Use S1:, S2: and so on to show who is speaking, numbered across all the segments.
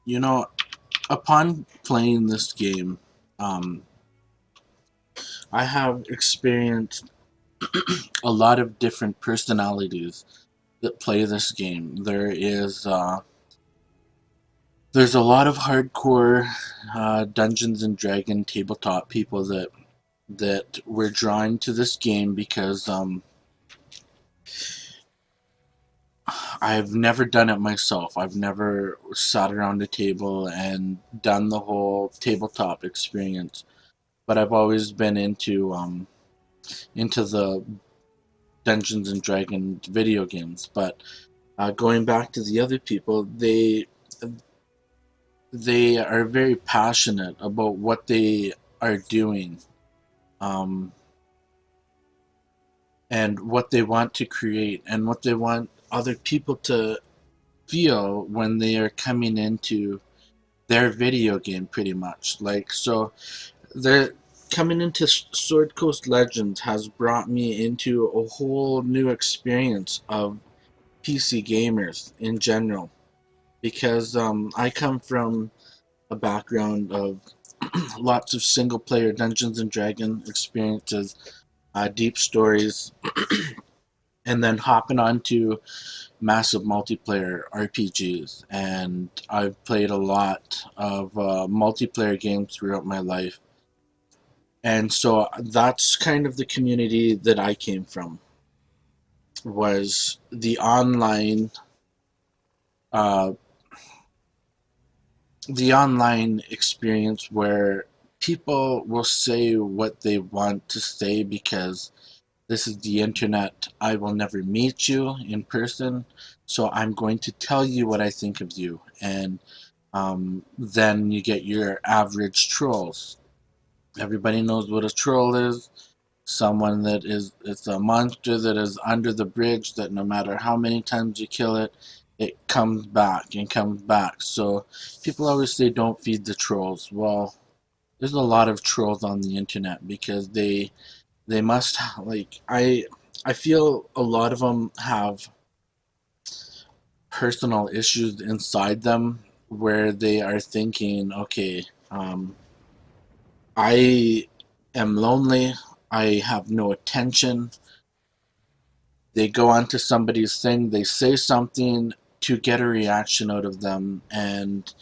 S1: You know, upon playing this game, um, I have experienced a lot of different personalities that play this game. There's a lot of hardcore Dungeons and Dragon tabletop people that were drawn to this game because I've never done it myself. I've never sat around a table and done the whole tabletop experience, but I've always been into the Dungeons and Dragons video games. But going back to the other people, they are very passionate about what they are doing, um, and what they want to create and what they want other people to feel when they are coming into their video game, pretty much. Like, so they're coming into Sword Coast Legends has brought me into a whole new experience of PC gamers in general, because I come from a background of lots of single player Dungeons and Dragons experiences, deep stories, and then hopping onto massive multiplayer RPGs. And I've played a lot of multiplayer games throughout my life. And so that's kind of the community that I came from, was uh, the online experience where people will say what they want to say because this is the internet. I will never meet you in person, so I'm going to tell you what I think of you. And then you get your average trolls. Everybody knows what a troll is. Someone that is, it's a monster that is under the bridge that no matter how many times you kill it, it comes back and comes back. So people always say don't feed the trolls. Well, there's a lot of trolls on the internet because they must, like, I feel a lot of them have personal issues inside them where they are thinking, okay, I am lonely, I have no attention. They go onto somebody's thing, they say something to get a reaction out of them, and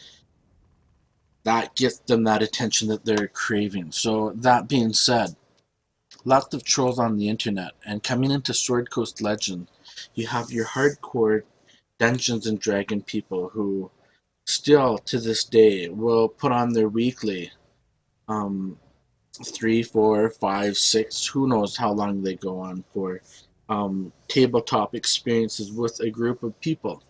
S1: that gets them that attention that they're craving. So that being said, lots of trolls on the internet, and coming into Sword Coast Legend, you have your hardcore Dungeons and Dragon people who still to this day will put on their weekly, um, 3, 4, 5, 6, who knows how long they go on for, tabletop experiences with a group of people.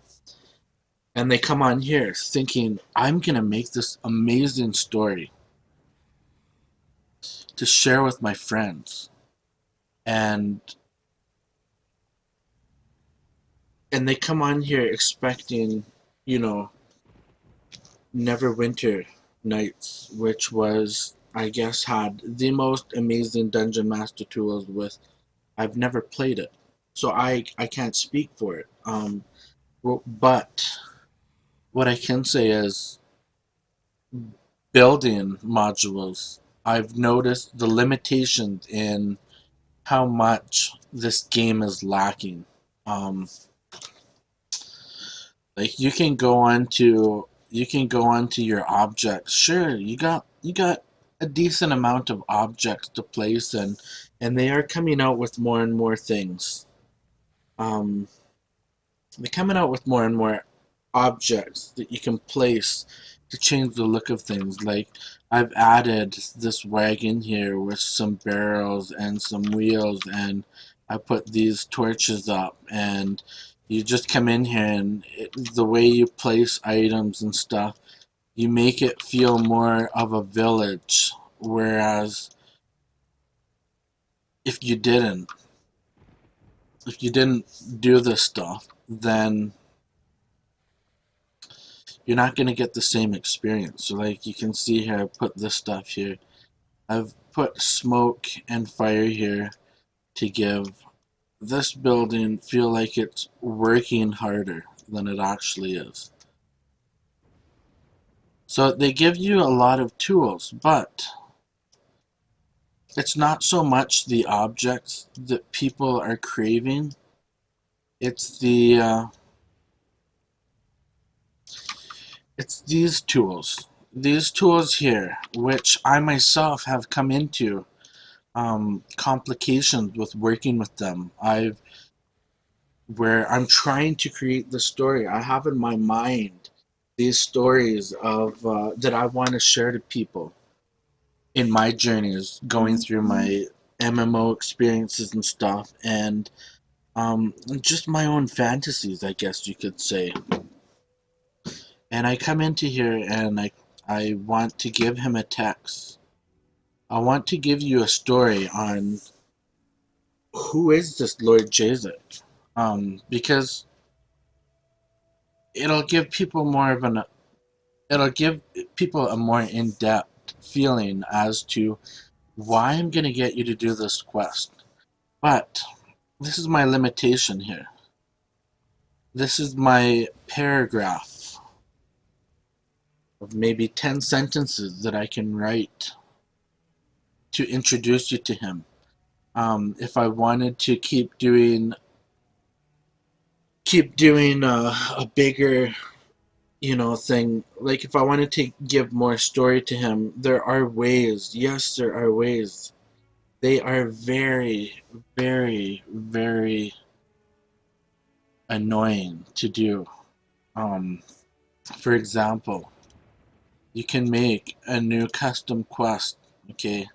S1: And they come on here thinking, I'm going to make this amazing story to share with my friends. And they come on here expecting, you know, Neverwinter Nights, which was, I guess, had the most amazing dungeon master tools with. I've never played it, so I can't speak for it. But what I can say is building modules. I've noticed the limitations in how much this game is lacking. Um, like you can go onto your objects. Sure, you got a decent amount of objects to place, and they are coming out with more and more things. Um, they're coming out with more and more objects that you can place to change the look of things. Like, I've added this wagon here with some barrels and some wheels, and I put these torches up, and you just come in here, and the way you place items and stuff, you make it feel more of a village. Whereas if you didn't, if you didn't do this stuff, then you're not going to get the same experience. So, like, you can see here, I put this stuff here. I've put smoke and fire here to give this building feel like it's working harder than it actually is. So they give you a lot of tools, but it's not so much the objects that people are craving. It's it's these tools here, which I myself have come into complications with working with them. Where I'm trying to create the story. I have in my mind these stories of that I want to share to people in my journeys going through my MMO experiences and stuff, and just my own fantasies, I guess you could say. And I come into here and I want to give him a text. I want to give you a story on who is this Lord Jazik, because it'll give people more of an it'll give people a more in-depth feeling as to why I'm going to get you to do this quest. But this is my limitation here. This is my paragraph of maybe 10 sentences that I can write to introduce you to him. If I wanted to keep doing a bigger thing, like if I wanted to give more story to him, there are ways. Yes, there are ways. They are very, very, very annoying to do. um for example, you can make a new custom quest. Okay,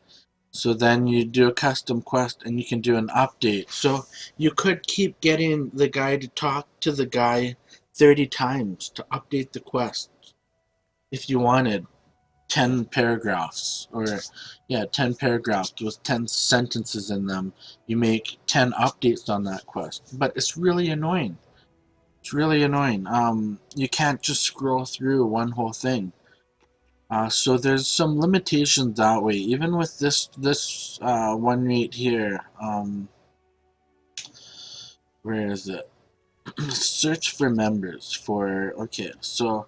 S1: so then you do a custom quest and you can do an update, so you could keep getting the guy to talk to the guy 30 times to update the quest if you wanted 10 paragraphs, or yeah, 10 paragraphs with 10 sentences in them. You make 10 updates on that quest, but it's really annoying. It's really annoying. You can't just scroll through one whole thing. So there's some limitations that way. Even with this one right here. Where is it? Search for members for. Okay, so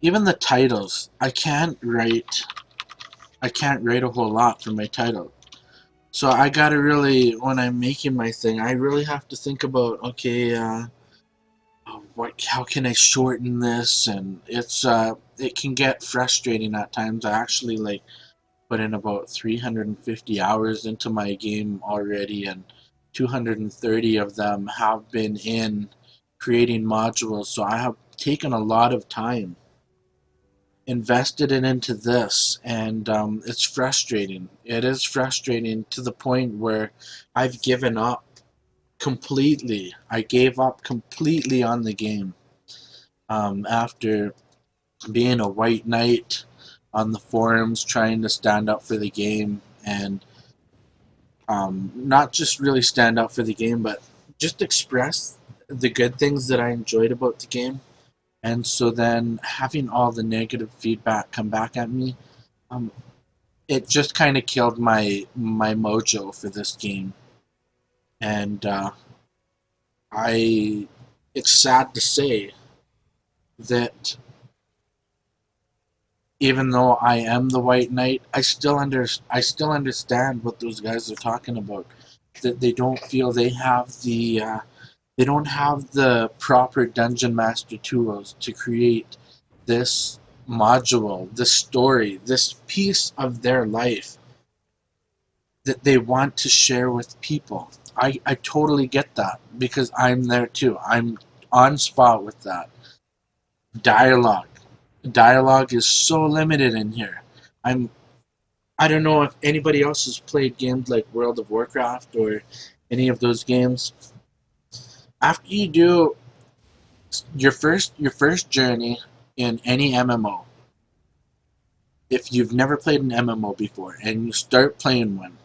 S1: even the titles, I can't write. I can't write a whole lot for my title. So I gotta really, when I'm making my thing, I really have to think about, okay, how can I shorten this? And it can get frustrating at times. I actually like put in about 350 hours into my game already, and 230 of them have been in creating modules. So I have taken a lot of time, invested it into this, and it's frustrating. It is frustrating to the point where I've given up completely. I gave up completely on the game after being a white knight on the forums trying to stand up for the game, and not just really stand up for the game, but just express the good things that I enjoyed about the game. And so then having all the negative feedback come back at me, um, it just kind of killed my mojo for this game. And I it's sad to say that even though I am the White Knight, I still understand what those guys are talking about. That they don't feel they don't have the proper dungeon master tools to create this module, this story, this piece of their life that they want to share with people. I totally get that because I'm there too. I'm on spot with that. Dialogue. Dialogue is so limited in here. I'm I don't know if anybody else has played games like World of Warcraft or any of those games. After you do your first journey in any MMO, if you've never played an MMO before and you start playing one,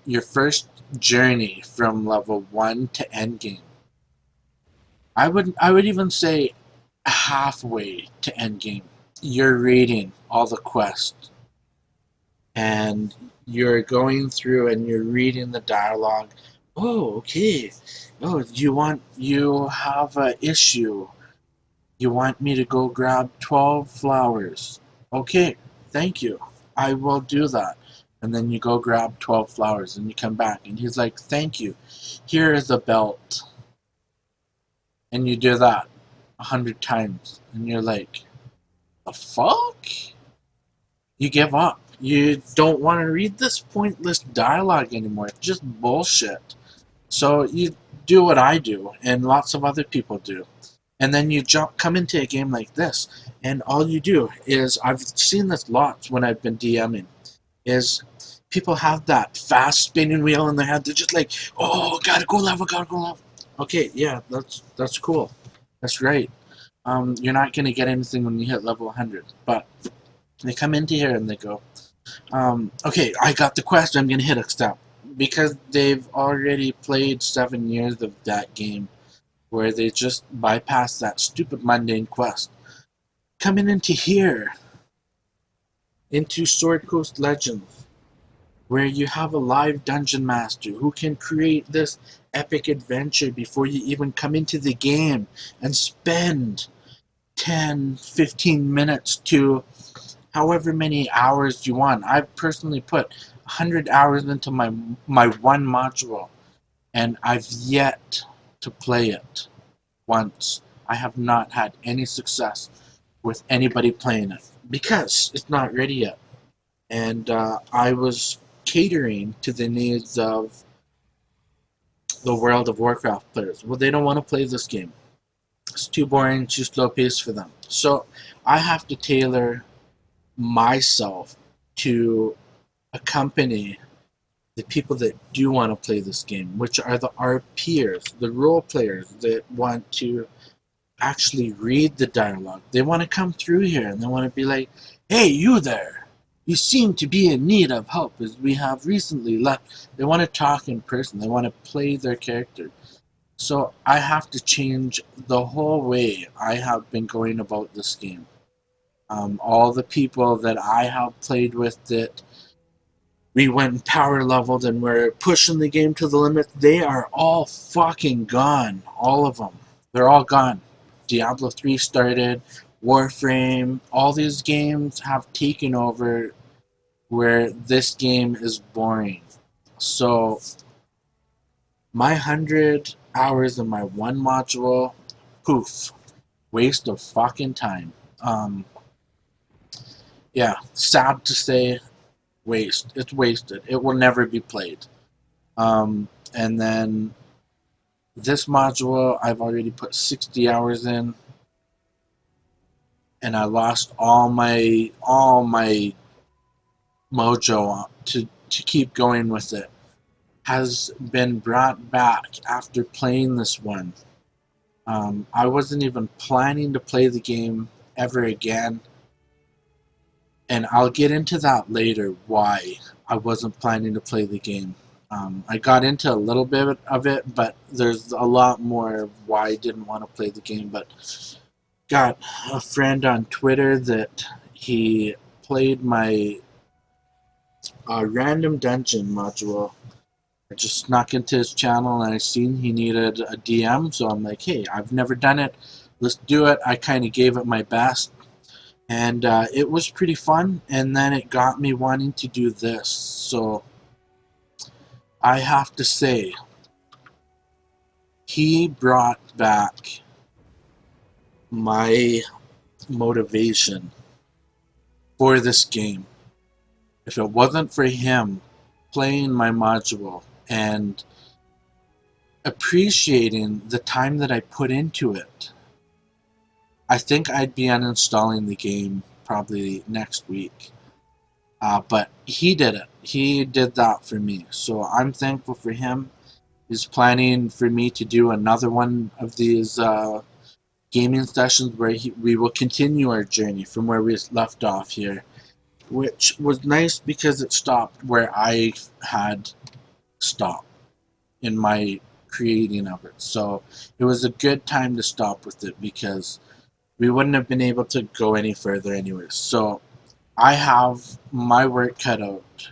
S1: your first journey from level 1 to endgame, I would even say halfway to endgame, you're reading all the quests and you're going through and you're reading the dialogue. Oh, okay. Oh, you have a issue. You want me to go grab 12 flowers. Okay, thank you. I will do that. And then you go grab 12 flowers and you come back and he's like, thank you. Here is a belt. And you do that 100 times. And you're like, the fuck? You give up. You don't want to read this pointless dialogue anymore. It's just bullshit. So you do what I do and lots of other people do. And then you come into a game like this, and all you do is, I've seen this lots when I've been DMing, is people have that fast spinning wheel in their head. They're just like, oh, gotta go level, gotta go level. Okay, yeah, that's cool. That's right. You're not gonna get anything when you hit level 100, but they come into here and they go, okay, I got the quest. I'm gonna hit a step because they've already played 7 years of that game, where they just bypass that stupid mundane quest. Coming into here, into Sword Coast Legends, where you have a live dungeon master who can create this epic adventure before you even come into the game and spend 10, 15 minutes to however many hours you want. I've personally put 100 hours into my one module, and I've yet to play it once. I have not had any success with anybody playing it because it's not ready yet. And I was catering to the needs of the World of Warcraft players. Well, they don't want to play this game. It's too boring, too slow paced for them. So I have to tailor myself to accompany the people that do want to play this game, which are our peers, the role players that want to actually read the dialogue. They want to come through here and they want to be like, hey, you there. You seem to be in need of help as we have recently left. They want to talk in person. They want to play their character. So I have to change the whole way I have been going about this game. All the people that I have played with that we went and power leveled and we're pushing the game to the limit, they are all fucking gone. All of them. They're all gone. Diablo 3 started, Warframe, all these games have taken over where this game is boring. So my 100 hours in my one module, poof, waste of fucking time. Yeah, sad to say, waste. It's wasted. It will never be played. And then this module, I've already put 60 hours in, and I lost all my mojo to keep going with it. Has been brought back after playing this one. I wasn't even planning to play the game ever again, and I'll get into that later why I wasn't planning to play the game. I got into a little bit of it, but there's a lot more why I didn't want to play the game. But got a friend on Twitter that he played my random dungeon module. I just snuck into his channel and I seen he needed a DM, so I'm like, hey, I've never done it. Let's do it. I kind of gave it my best, and it was pretty fun, and then it got me wanting to do this. So I have to say, he brought back my motivation for this game. If it wasn't for him playing my module and appreciating the time that I put into it, I think I'd be uninstalling the game probably next week. But he did it. He did that for me. So I'm thankful for him. He's planning for me to do another one of these gaming sessions where we will continue our journey from where we left off here, which was nice because it stopped where I had stopped in my creating of it. So it was a good time to stop with it because we wouldn't have been able to go any further anyways. So I have my work cut out.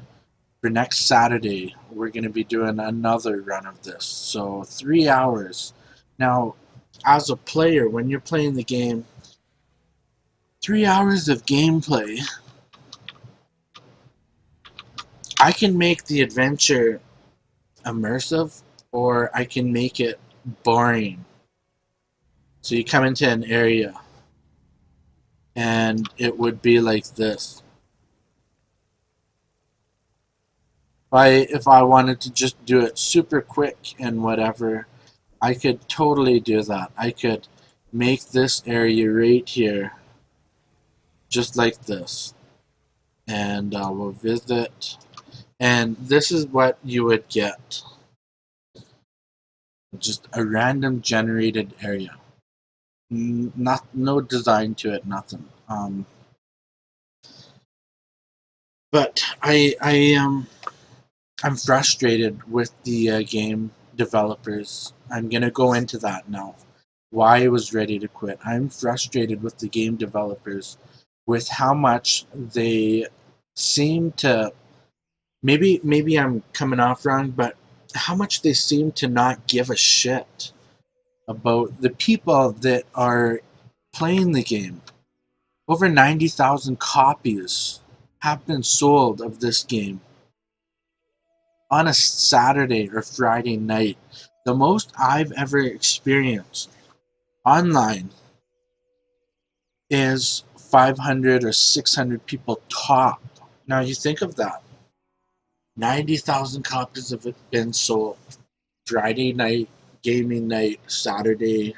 S1: For next Saturday, we're going to be doing another run of this. So 3 hours. Now, as a player, when you're playing the game, 3 hours of gameplay, I can make the adventure immersive or I can make it boring. So you come into an area and it would be like this. If I wanted to just do it super quick and whatever, I could totally do that. I could make this area right here just like this. And we'll visit. And this is what you would get. Just a random generated area. No design to it, nothing. But I'm frustrated with the game developers. I'm gonna go into that now. Why I was ready to quit. I'm frustrated with the game developers with how much they seem to, maybe I'm coming off wrong, but how much they seem to not give a shit about the people that are playing the game. Over 90,000 copies have been sold of this game on a Saturday or Friday night. The most I've ever experienced online is 500 or 600 people top. Now you think of that. 90,000 copies of it been sold. Friday night, gaming night, Saturday,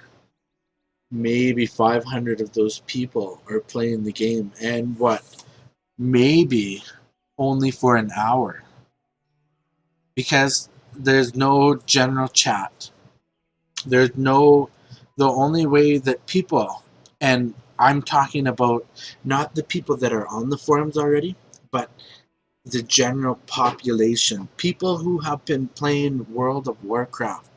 S1: maybe 500 of those people are playing the game. And what? Maybe only for an hour. Because there's no general chat. There's no, the only way that people, and I'm talking about not the people that are on the forums already, but the general population, people who have been playing World of Warcraft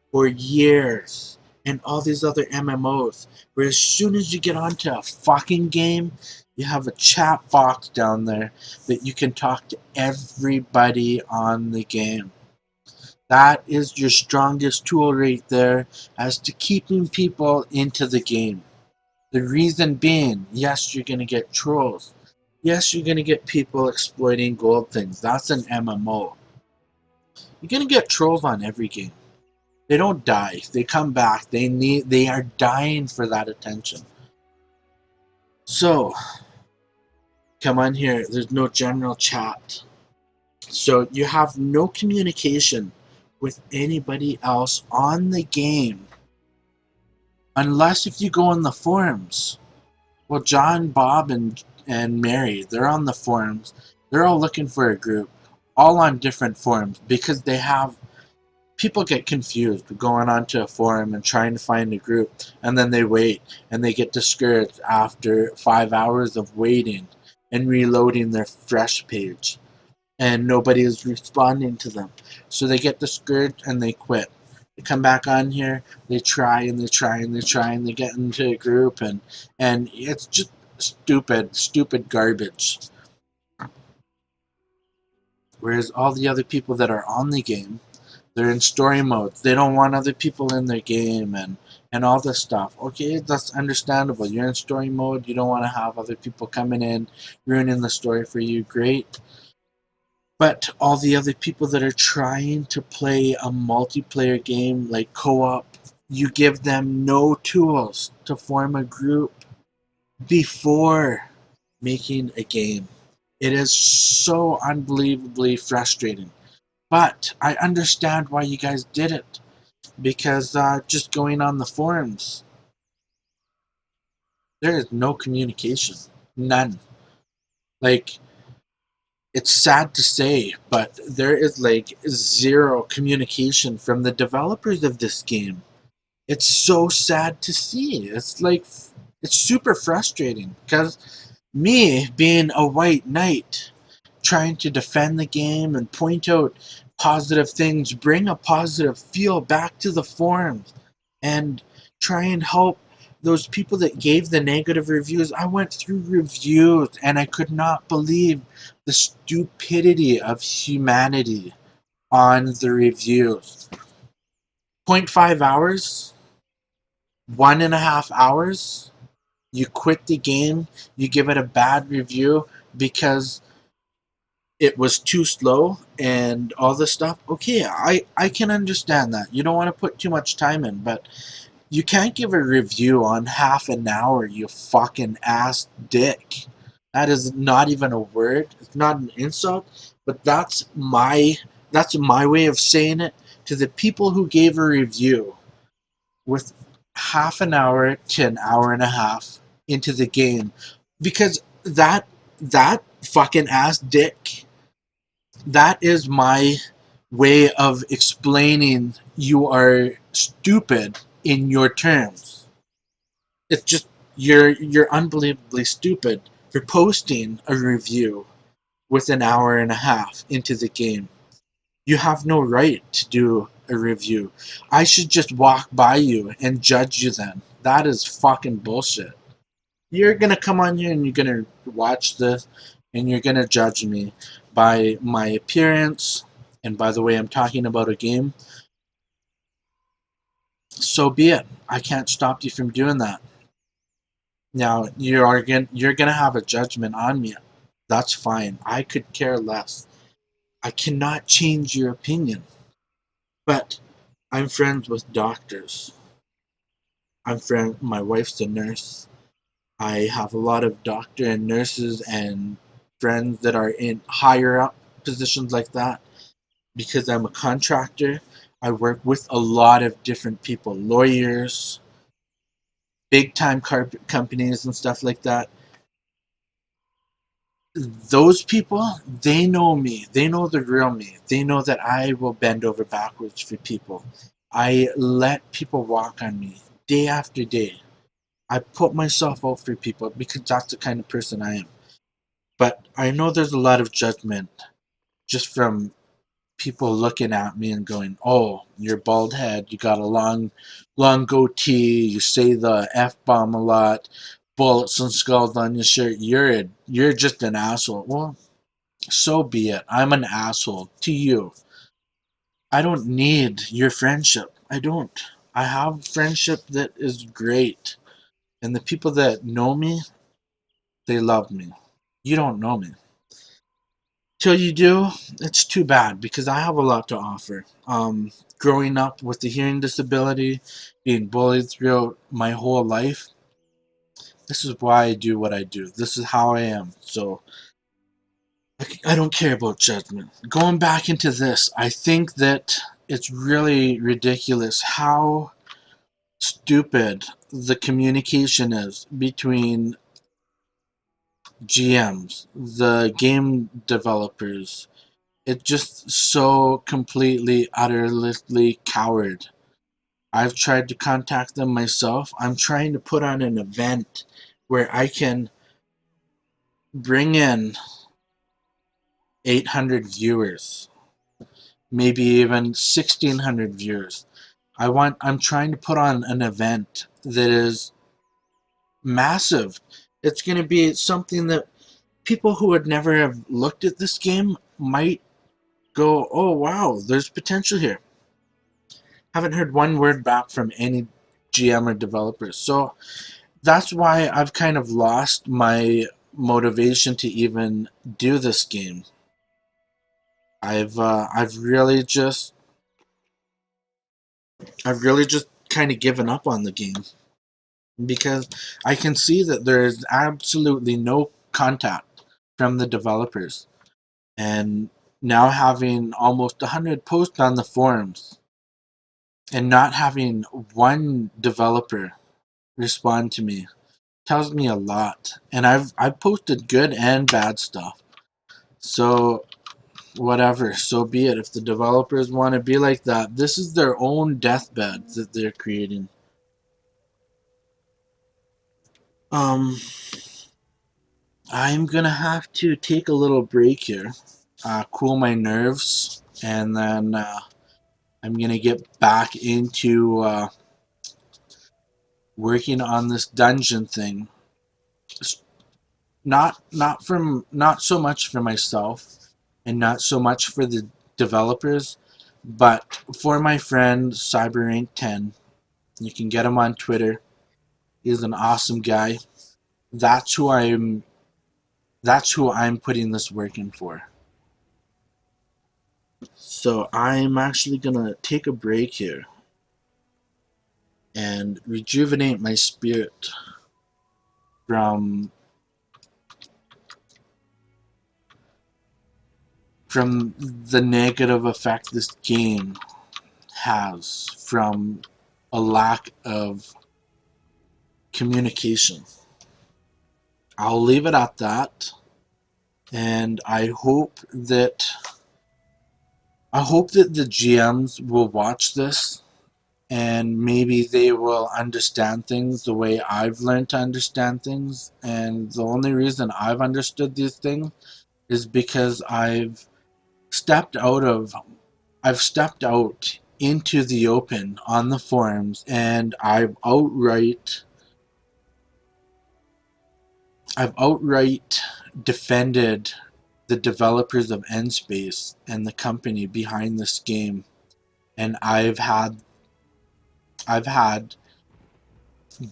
S1: for years and all these other MMOs, where as soon as you get onto a fucking game, you have a chat box down there that you can talk to everybody on the game. That is your strongest tool right there as to keeping people into the game. The reason being, yes, you're going to get trolls. Yes, you're going to get people exploiting gold things. That's an MMO. You're going to get trolls on every game. They don't die. They come back. They are dying for that attention. So, come on here. There's no general chat. So you have no communication with anybody else on the game. Unless if you go on the forums. Well, John, Bob, and Mary, they're on the forums. They're all looking for a group. All on different forums because they have, people get confused going onto a forum and trying to find a group, and then they wait and they get discouraged after 5 hours of waiting and reloading their fresh page, and nobody is responding to them, so they get discouraged and they quit. They come back on here, they try and they try and they try and they get into a group, and it's just stupid garbage. Whereas all the other people that are on the game, they're in story modes. They don't want other people in their game and all this stuff. Okay, that's understandable. You're in story mode. You don't want to have other people coming in, ruining the story for you. Great. But all the other people that are trying to play a multiplayer game like co-op, you give them no tools to form a group before making a game. It is so unbelievably frustrating. But I understand why you guys did it. Because just going on the forums, there is no communication. None. Like, it's sad to say, but there is like zero communication from the developers of this game. It's so sad to see. It's like, it's super frustrating because me being a white knight, trying to defend the game and point out positive things, bring a positive feel back to the forums, and try and help those people that gave the negative reviews. I went through reviews and I could not believe the stupidity of humanity on the reviews. 0.5 hours? 1.5 hours? You quit the game, you give it a bad review because it was too slow and all this stuff. Okay, I can understand that. You don't want to put too much time in, but you can't give a review on half an hour, you fucking ass dick. That is not even a word. It's not an insult, but that's my way of saying it to the people who gave a review with half an hour to an hour and a half into the game, because that fucking ass dick, that is my way of explaining you are stupid in your terms. It's just you're unbelievably stupid for posting a review with an hour and a half into the game. You have no right to do a review. I should just walk by you and judge you then. That is fucking bullshit. You're gonna come on here and you're gonna watch this and you're gonna judge me by my appearance and by the way I'm talking about a game. So be it. I can't stop you from doing that. Now you're gonna have a judgment on me. That's fine. I could care less. I cannot change your opinion. But I'm friends with doctors. My wife's a nurse. I have a lot of doctor and nurses and friends that are in higher up positions like that. Because I'm a contractor, I work with a lot of different people, lawyers, big time companies and stuff like that. Those people, they know me. They know the real me. They know that I will bend over backwards for people. I let people walk on me day after day. I put myself out for people because that's the kind of person I am. But I know there's a lot of judgment just from people looking at me and going, "Oh, you're bald head. You got a long goatee. You say the f bomb a lot. Bullets and skulls on your shirt. You're just an asshole." Well, so be it. I'm an asshole to you. I don't need your friendship. I don't. I have friendship that is great, and the people that know me, they love me. You don't know me. Till you do, it's too bad because I have a lot to offer. Growing up with a hearing disability, being bullied throughout my whole life, this is why I do what I do. This is how I am. So I don't care about judgment. Going back into this, I think that it's really ridiculous how stupid the communication is between GMs, the game developers. It's just so completely, utterly coward. I've tried to contact them myself. I'm trying to put on an event where I can bring in 800 viewers, maybe even 1600 viewers. I'm trying to put on an event that is massive. It's going to be something that people who would never have looked at this game might go, "Oh wow, there's potential here." Haven't heard one word back from any GM or developers. So that's why I've kind of lost my motivation to even do this game. I've really just kind of given up on the game because I can see that there is absolutely no contact from the developers, and now having almost 100 posts on the forums and not having one developer respond to me tells me a lot. And I've posted good and bad stuff. So whatever, so be it. If the developers want to be like that, this is their own deathbed that they're creating. Um I'm gonna have to take a little break here, cool my nerves, and then I'm gonna get back into working on this dungeon thing. Not so much for myself and not so much for the developers, but for my friend CyberInk10. You can get him on Twitter. He's an awesome guy. That's who I'm putting this work in for. So I'm actually gonna take a break here and rejuvenate my spirit from the negative effect this game has from a lack of communication. I'll leave it at that, and I hope that the GMs will watch this and maybe they will understand things the way I've learned to understand things. And the only reason I've understood these things is because I've stepped out into the open on the forums, and I've outright defended the developers of Endspace and the company behind this game. And I've had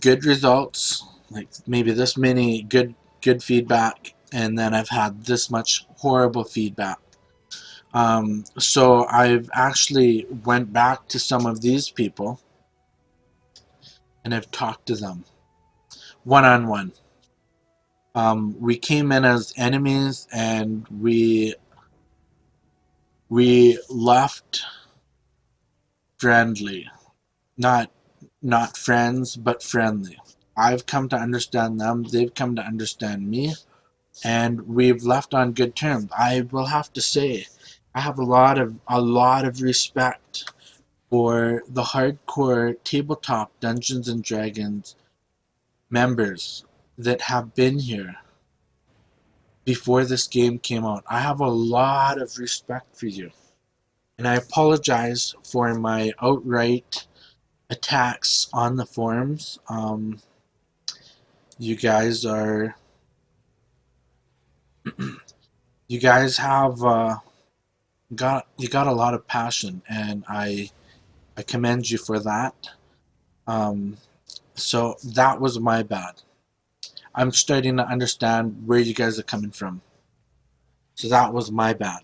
S1: good results, like maybe this many good feedback, and then I've had this much horrible feedback. So I've actually went back to some of these people and I've talked to them one on one. We came in as enemies and we left friendly, not not friends, but friendly. I've come to understand them, they've come to understand me, and we've left on good terms. I will have to say, I have a lot of respect for the hardcore tabletop Dungeons and Dragons members that have been here before this game came out. I have a lot of respect for you, and I apologize for my outright attacks on the forums. You guys are you guys have got a lot of passion, and I commend you for that. Um, so that was my bad. I'm starting to understand where you guys are coming from. So that was my bad,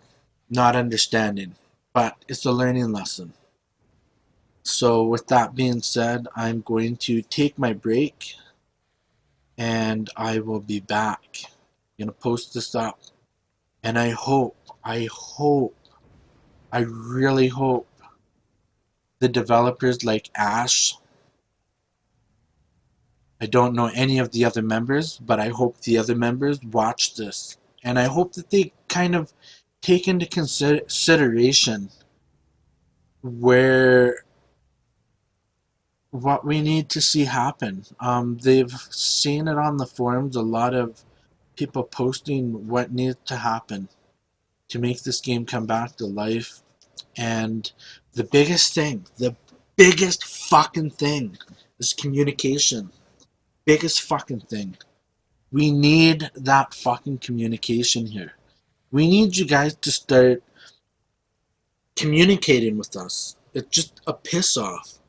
S1: not understanding. But it's a learning lesson. So with that being said, I'm going to take my break, and I will be back. I'm gonna post this up, and I really hope the developers like Ash. I don't know any of the other members, but I hope the other members watch this. And I hope that they kind of take into consideration where what we need to see happen. They've seen it on the forums, a lot of people posting what needs to happen to make this game come back to life. And the biggest fucking thing is communication. Biggest fucking thing. We need that fucking communication here. We need you guys to start communicating with us. It's just a piss off.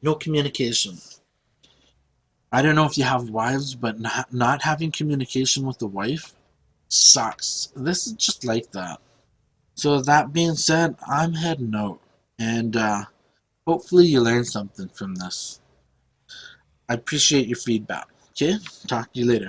S1: No communication. I don't know if you have wives, but not having communication with the wife sucks. This is just like that. So that being said, I'm heading out. And hopefully you learned something from this. I appreciate your feedback. Okay? Talk to you later.